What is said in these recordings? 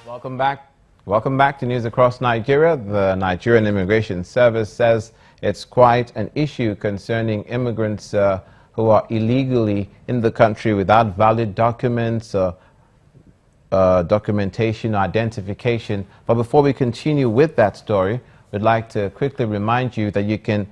Welcome back. Welcome back to News Across Nigeria. The Nigerian Immigration Service says it's quite an issue concerning immigrants who are illegally in the country without valid documents, documentation, identification. But before we continue with that story, we'd like to quickly remind you that you can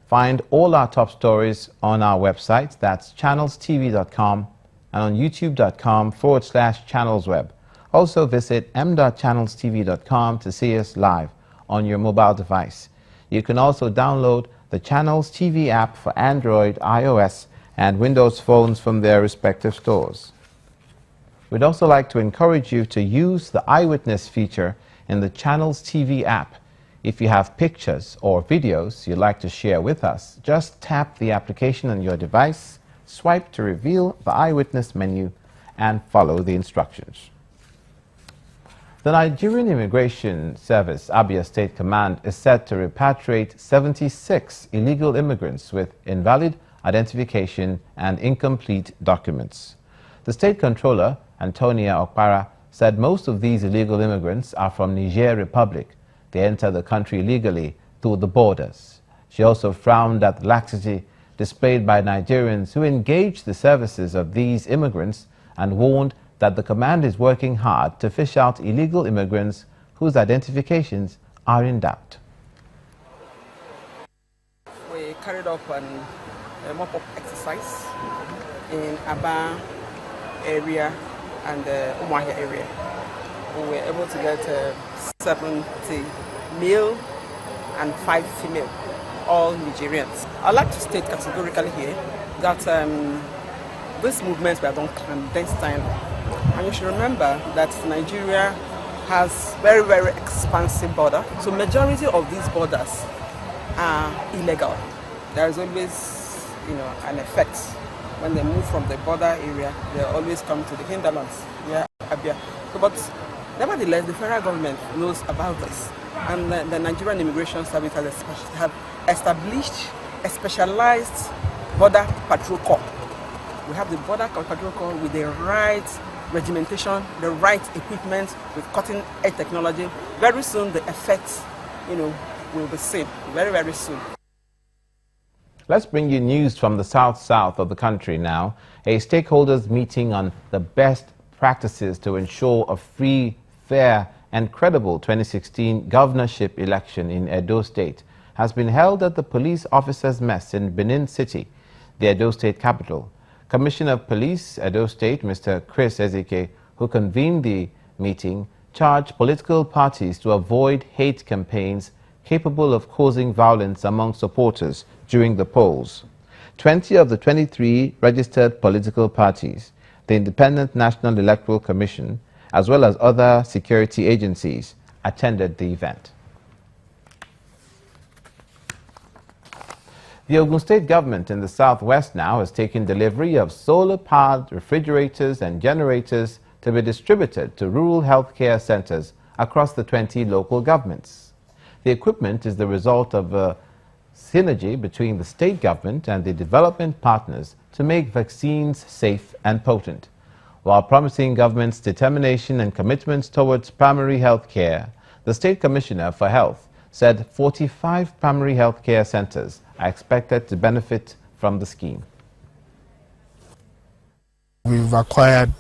find all our top stories on our website. That's channelstv.com and on youtube.com/channelsweb. Also visit m.channelstv.com to see us live on your mobile device. You can also download the Channels TV app for Android, iOS, and Windows phones from their respective stores. We'd also like to encourage you to use the Eyewitness feature in the Channels TV app. If you have pictures or videos you'd like to share with us, just tap the application on your device, swipe to reveal the Eyewitness menu, and follow the instructions. The Nigerian Immigration Service, Abia State Command, is set to repatriate 76 illegal immigrants with invalid identification and incomplete documents. The State Controller, Antonia Okpara, said most of these illegal immigrants are from Niger Republic. They enter the country illegally through the borders. She also frowned at the laxity displayed by Nigerians who engage the services of these immigrants and warned that the command is working hard to fish out illegal immigrants whose identifications are in doubt. We carried up a mop-up exercise in Abia area and the Umuahia area. We were able to get 70 male and 5 female, all Nigerians. I'd like to state categorically here that these movements were done clandestine. And you should remember that Nigeria has very, very expansive border. So majority of these borders are illegal. There is always, an effect. When they move from the border area, they always come to the hinterlands, Abia. So, but nevertheless, the federal government knows about this. And the Nigerian Immigration Service has established a specialized border patrol corps. We have the border patrol corps with the right regimentation, the right equipment, with cutting-edge technology. Very soon, the effects, will be seen. Very, very soon. Let's bring you news from the south of the country now. A stakeholders meeting on the best practices to ensure a free, fair, and credible 2016 governorship election in Edo State has been held at the police officers' mess in Benin City, the Edo State capital. Commissioner of Police, Edo State, Mr. Chris Ezike, who convened the meeting, charged political parties to avoid hate campaigns capable of causing violence among supporters during the polls. 20 of the 23 registered political parties, the Independent National Electoral Commission, as well as other security agencies, attended the event. The Ogun State government in the southwest now has taken delivery of solar-powered refrigerators and generators to be distributed to rural healthcare centers across the 20 local governments. The equipment is the result of a synergy between the state government and the development partners to make vaccines safe and potent. While promising government's determination and commitments towards primary health care, the State Commissioner for Health said 45 primary health care centers are expected to benefit from the scheme. We've acquired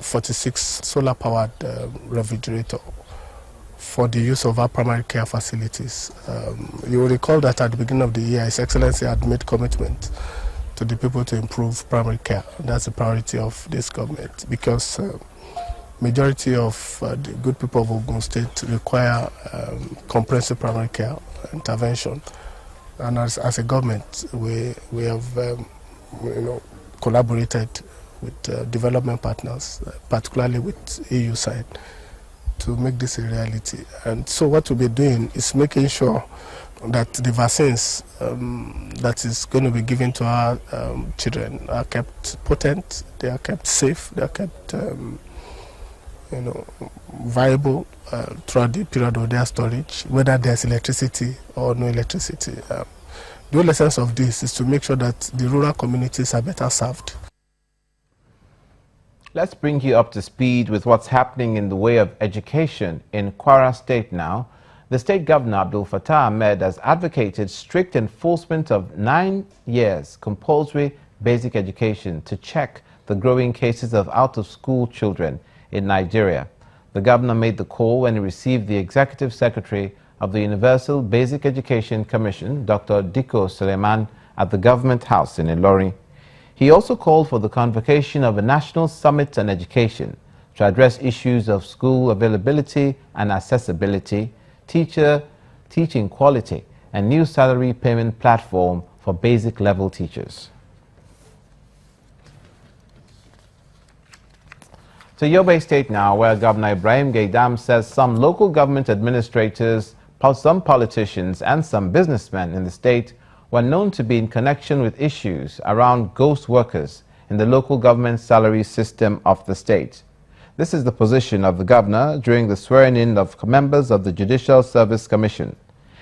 46 solar-powered refrigerators for the use of our primary care facilities. You will recall that at the beginning of the year, His Excellency had made commitment to the people to improve primary care. That's the priority of this government because majority of the good people of Ogun State require comprehensive primary care intervention. And as a government, we have collaborated with development partners, particularly with EU side, to make this a reality. And so what we'll be doing is making sure that the vaccines that is going to be given to our children are kept potent, they are kept safe, they are kept viable throughout the period of their storage, whether there's electricity or no electricity. The whole essence of this is to make sure that the rural communities are better served. Let's bring you up to speed with what's happening in the way of education in Kwara State now. The state governor, Abdul Fattah Ahmed, has advocated strict enforcement of 9 years compulsory basic education to check the growing cases of out-of-school children in Nigeria. The governor made the call when he received the executive secretary of the Universal Basic Education Commission, Dr. Dikko Suleiman, at the Government House in Ilorin. He also called for the convocation of a national summit on education to address issues of school availability and accessibility, teaching quality, and new salary payment platform for basic level teachers. To Yobe State now, where Governor Ibrahim Gaidam says some local government administrators, some politicians, and some businessmen in the state were known to be in connection with issues around ghost workers in the local government salary system of the state. This is the position of the governor during the swearing-in of members of the Judicial Service Commission.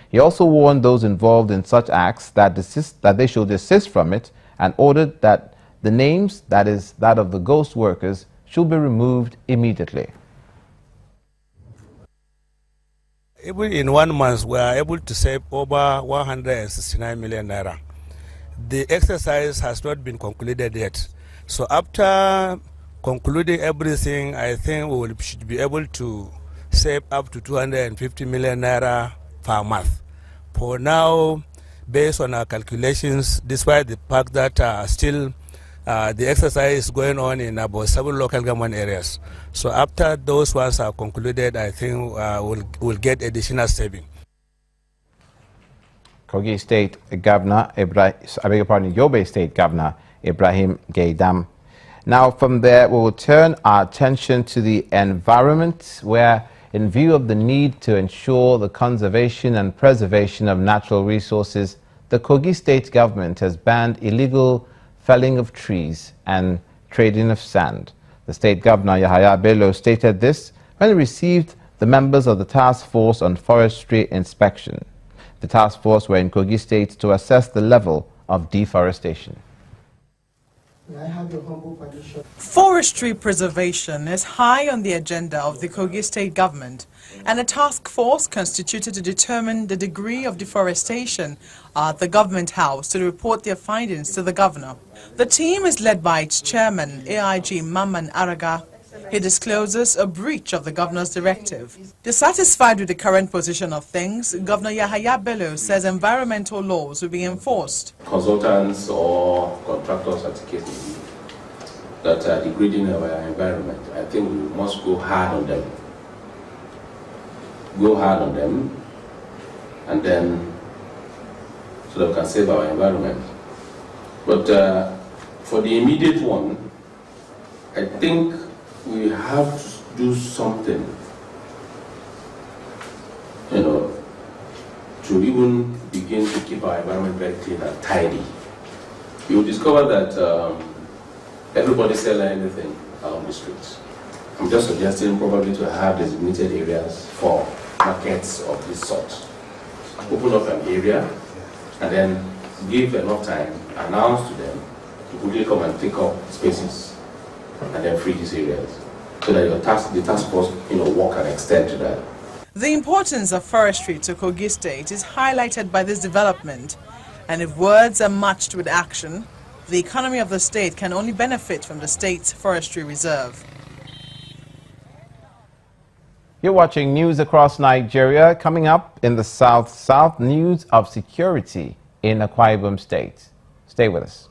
He also warned those involved in such acts that they should desist from it and ordered that the names, that is, that of the ghost workers, should be removed immediately. In 1 month, we are able to save over 169 million naira. The exercise has not been concluded yet. So after concluding everything, I think we should be able to save up to 250 million naira per month. For now, based on our calculations, despite the fact that still the exercise is going on in about 7 local government areas. So after those ones are concluded, I think we'll get additional saving. Kogi State Governor Yobe State Governor Ibrahim Gaidam. Now from there, we will turn our attention to the environment, where in view of the need to ensure the conservation and preservation of natural resources, the Kogi State government has banned illegal felling of trees and trading of sand. The state governor, Yahaya Bello, stated this when he received the members of the task force on forestry inspection. The task force were in Kogi State to assess the level of deforestation. Forestry preservation is high on the agenda of the Kogi State government, and a task force constituted to determine the degree of deforestation at the Government House to report their findings to the governor. The team is led by its chairman, AIG Mamman Araga. He discloses a breach of the governor's directive. Dissatisfied with the current position of things, Governor Yahaya Bello says environmental laws will be enforced. Consultants or contractors certificates that are degrading our environment, I think we must go hard on them. Go hard on them, and then so that we can save our environment. But for the immediate one, I think we have to do something, to even begin to keep our environment very clean and tidy. You will discover that everybody sells anything along the streets. I'm just suggesting probably to have designated areas for markets of this sort. Open up an area and then give enough time, announce to them to quickly come and pick up spaces and then free these areas, so that the task force, work and extend to that. The importance of forestry to Kogi State is highlighted by this development, and if words are matched with action, the economy of the state can only benefit from the state's forestry reserve. You're watching news across Nigeria. Coming up in the south, news of security in Akwa Ibom State. Stay with us.